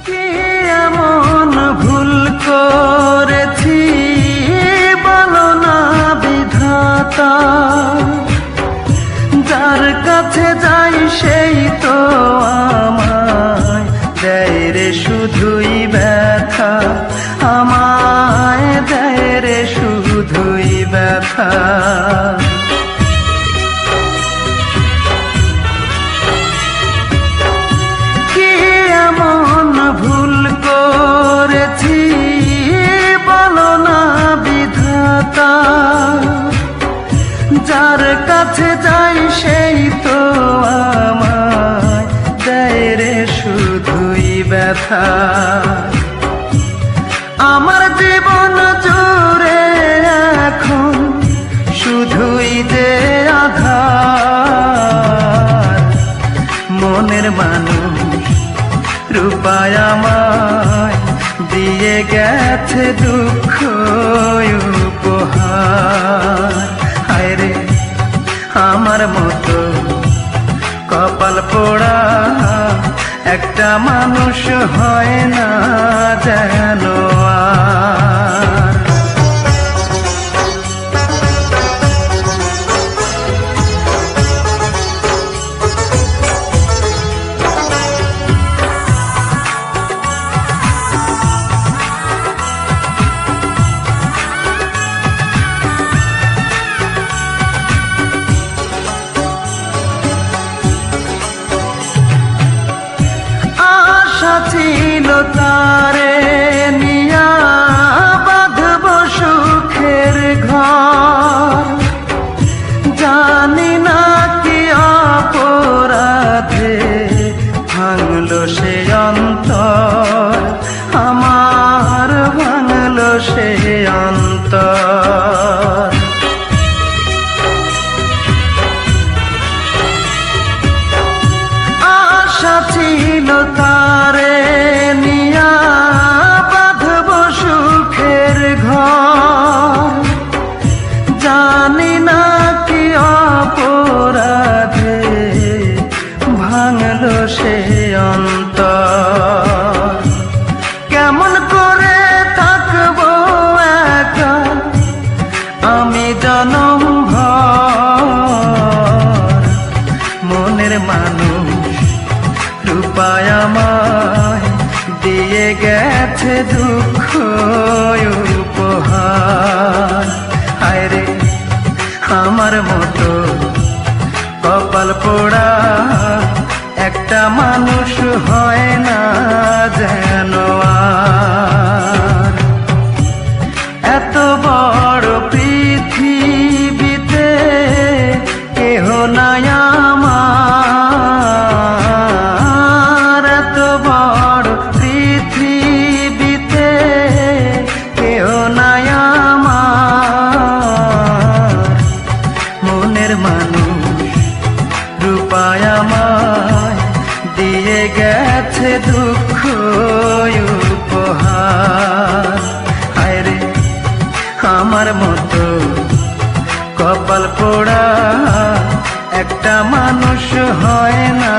কি এমন ভুল করেছি বলো না বিধাতা, যার কাছে যাই সেই তো আমায় দেয় রে শুধুই ব্যথা, আমায় দেয় রে শুধুই ব্যথা। কি এমন ভুল করেছি বলো না বিধাতা, যার কাছে যাই সেই তো আমায় দেয় রে শুধুই ব্যথা। আমার জীবন জুড়ে এখন শুধুই যে আধার, মনের মানুষ রূপায় আমায় দিয়ে গেছে দুঃখ উপহার। হায় রে আমার মতো কপাল পোড়া একটা মানুষ হয় না যেন আর। ছিল তারে নিয়া বাঁধব সুখের ঘর, জানি না কি অপরাধে ভাঙলো সে অন্তর, আমার ভাঙলো সে অন্তর। আশা ছিল তারে নিয়া বাঁধব সুখের ঘর, জানি না কি অপরাধে ভাঙলো সে অন্তর। কেমন করে থাকবো একা আমি জনম ভর, মনের মানুষ রূপায় আমায় দিয়ে গেছে দুঃখ উপহার। হায় রে আমার মতো কপাল পোড়া একটা মানুষ হয় না যেন আর। এত বড় পৃথিবীতে কেহ নাই আমার, এত বড় পৃথিবীতে কেহ নাই আমার, মনের মানুষ রূপায় আমায় দিয়ে গেছে দুঃখ উপহার। হায় রে আমার মতো কপাল পোড়া একটা মানুষ হয় না।